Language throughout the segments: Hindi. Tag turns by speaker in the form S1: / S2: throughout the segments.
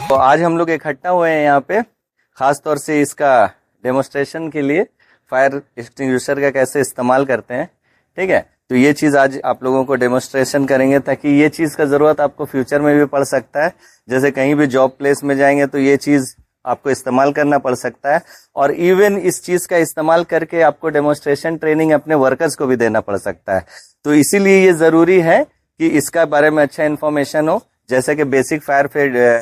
S1: तो आज हम लोग इकट्ठा हुए हैं यहाँ पे खास तौर से इसका डेमोस्ट्रेशन के लिए, फायर एक्सटिंग्विशर का कैसे इस्तेमाल करते हैं। ठीक है, तो ये चीज आज आप लोगों को डेमोस्ट्रेशन करेंगे ताकि ये चीज का जरूरत आपको फ्यूचर में भी पड़ सकता है। जैसे कहीं भी जॉब प्लेस में जाएंगे तो ये चीज आपको इस्तेमाल करना पड़ सकता है, और इवन इस चीज का इस्तेमाल करके आपको डेमोस्ट्रेशन ट्रेनिंग अपने वर्कर्स को भी देना पड़ सकता है। तो इसीलिए ये जरूरी है कि इसका बारे में अच्छा इन्फॉर्मेशन हो। जैसे कि बेसिक फायर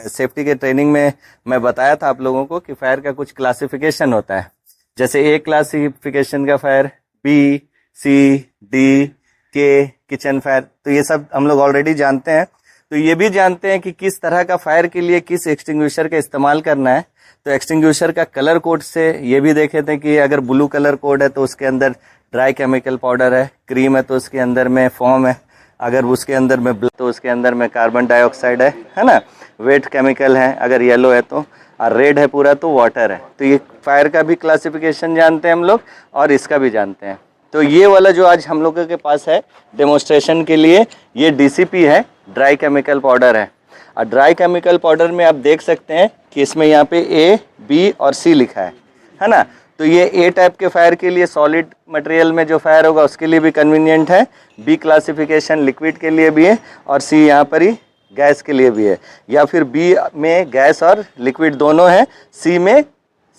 S1: सेफ्टी के ट्रेनिंग में मैं बताया था आप लोगों को कि फायर का कुछ क्लासिफिकेशन होता है। जैसे ए क्लासिफिकेशन का फायर, बी, सी, डी, के, किचन फायर, तो ये सब हम लोग ऑलरेडी जानते हैं। तो ये भी जानते हैं कि किस तरह का फायर के लिए किस एक्सटिंग्विशर का इस्तेमाल करना है। तो एक्सटिंग्विशर का कलर कोड से ये भी देखे थे कि अगर ब्लू कलर कोड है तो उसके अंदर ड्राई केमिकल पाउडर है, क्रीम है तो उसके अंदर में फोम है, अगर उसके अंदर में ब्लैक तो उसके अंदर में कार्बन डाइऑक्साइड है ना, वेट केमिकल है, अगर येलो है तो, और रेड है पूरा तो वाटर है। तो ये फायर का भी क्लासिफिकेशन जानते हैं हम लोग और इसका भी जानते हैं। तो ये वाला जो आज हम लोगों के पास है डेमोस्ट्रेशन के लिए, ये डीसीपी है, ड्राई केमिकल पाउडर है। और ड्राई केमिकल पाउडर में आप देख सकते हैं कि इसमें यहाँ पे ए, बी और सी लिखा है ना। तो ये ए टाइप के फायर के लिए सॉलिड मटेरियल में जो फायर होगा उसके लिए भी कन्वीनियंट है, बी क्लासिफिकेशन लिक्विड के लिए भी है, और सी यहाँ पर ही गैस के लिए भी है। या फिर बी में गैस और लिक्विड दोनों है, सी में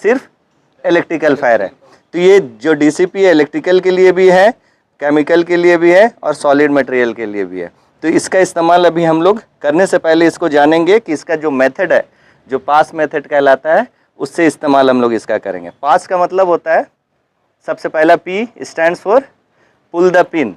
S1: सिर्फ इलेक्ट्रिकल फायर है। तो ये जो डीसीपी है इलेक्ट्रिकल के लिए भी है, केमिकल के लिए भी है और सॉलिड मटेरियल के लिए भी है। तो इसका इस्तेमाल अभी हम लोग करने से पहले इसको जानेंगे कि इसका जो मेथड है, जो पास मेथड कहलाता है, उससे इस्तेमाल हम लोग इसका करेंगे। पास का मतलब होता है, सबसे पहला P stands for pull the pin.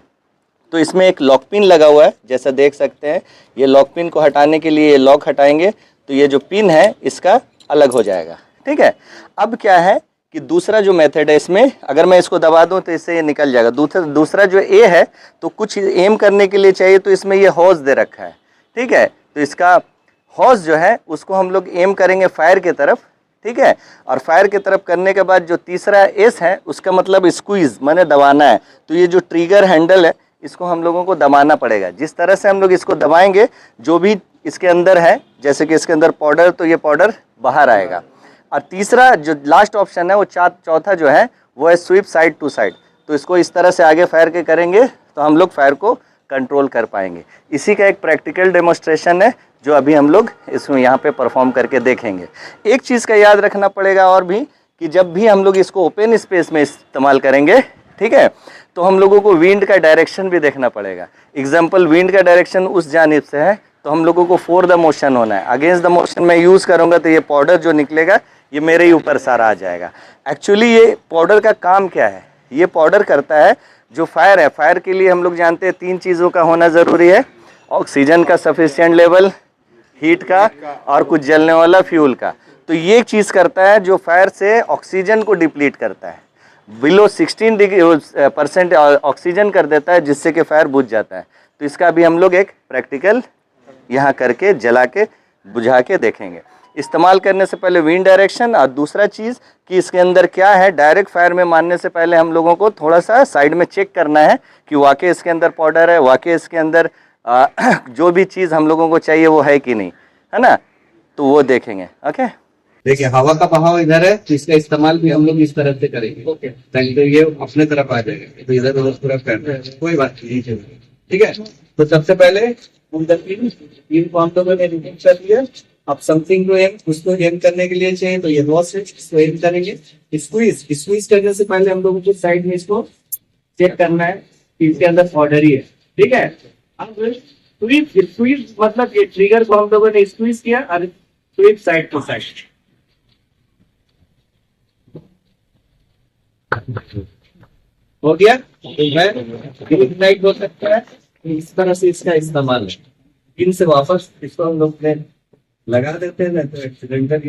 S1: तो इसमें एक लॉक पिन लगा हुआ है, जैसा देख सकते हैं। ये लॉक पिन को हटाने के लिए ये लॉक हटाएंगे तो ये जो पिन है इसका अलग हो जाएगा। ठीक है, अब क्या है कि दूसरा जो मेथड है, इसमें अगर मैं इसको दबा दूं तो इससे ये निकल जाएगा। दूसरा जो ए है, तो कुछ एम करने के लिए चाहिए, तो इसमें ये हॉज दे रखा है। ठीक है, तो इसका हॉज जो है उसको हम लोग एम करेंगे फायर की तरफ। ठीक है, और फायर की तरफ करने के बाद जो तीसरा एस है उसका मतलब स्क्वीज, माने दबाना है। तो ये जो ट्रिगर हैंडल है इसको हम लोगों को दबाना पड़ेगा। जिस तरह से हम लोग इसको दबाएंगे, जो भी इसके अंदर है, जैसे कि इसके अंदर पाउडर, तो ये पाउडर बाहर आएगा। और तीसरा जो लास्ट ऑप्शन है वो चौथा जो है वो है स्वीप साइड टू साइड। तो इसको इस तरह से आगे फायर के करेंगे तो हम लोग फायर को कंट्रोल कर पाएंगे। इसी का एक प्रैक्टिकल डेमोस्ट्रेशन है जो अभी हम लोग इसमें यहाँ पे परफॉर्म करके देखेंगे। एक चीज़ का याद रखना पड़ेगा और भी, कि जब भी हम लोग इसको ओपन स्पेस में इस्तेमाल करेंगे, ठीक है, तो हम लोगों को विंड का डायरेक्शन भी देखना पड़ेगा। एग्जाम्पल, विंड का डायरेक्शन उस जानिब से है तो हम लोगों को फॉर द मोशन होना है। अगेंस्ट द मोशन में यूज़ करूँगा तो ये पाउडर जो निकलेगा ये मेरे ही ऊपर सारा आ जाएगा। एक्चुअली ये पाउडर का काम क्या है? ये पाउडर करता है, जो फायर है, फायर के लिए हम लोग जानते हैं 3 चीज़ों का होना ज़रूरी है, ऑक्सीजन का सफिशिएंट लेवल, हीट का, और कुछ जलने वाला फ्यूल का। तो ये चीज़ करता है जो फायर से ऑक्सीजन को डिप्लीट करता है, बिलो 16% ऑक्सीजन कर देता है, जिससे कि फायर बुझ जाता है। तो इसका भी हम लोग एक प्रैक्टिकल यहाँ करके जला के बुझा के देखेंगे। इस्तेमाल करने से पहले विंड डायरेक्शन, और दूसरा चीज़ कि इसके अंदर क्या है, डायरेक्ट फायर में मारने से पहले हम लोगों को थोड़ा सा साइड में चेक करना है कि वाकई इसके अंदर पाउडर है, वाकई इसके अंदर जो भी चीज़ हम लोगों को चाहिए वो है कि नहीं, है ना। तो वो देखेंगे। ओके,
S2: देखिए हवा का बहाव इधर है तो इसका इस्तेमाल भी हम लोग इस तरह से करेंगे। ओके, तो ये अपने तरफ आ जाएगा, तो इधर उधर पूरा करना है, कोई बात नहीं। ठीक है, तो सबसे पहले पिन को हम लोगों ने रिमूव कर लिया। अब समथिंग टू एम, उसको एम करने के लिए चाहिए तो ये नॉच है, इसको एम करेंगे। स्क्वीज करने से पहले हम लोगों को साइड में इसको चेक करना है कि इसके अंदर पाउडर ही है। ठीक है, अब स्क्वीज मतलब ये ट्रिगर को हम लोगों ने स्क्वीज किया और स्वीप साइड टू साइड हो गया। तो हो सकता है इस तरह से इसका इस्तेमाल है। इनसे वापस इसको हम लोग लगा देते हैं ना, तो एक्सीडेंटल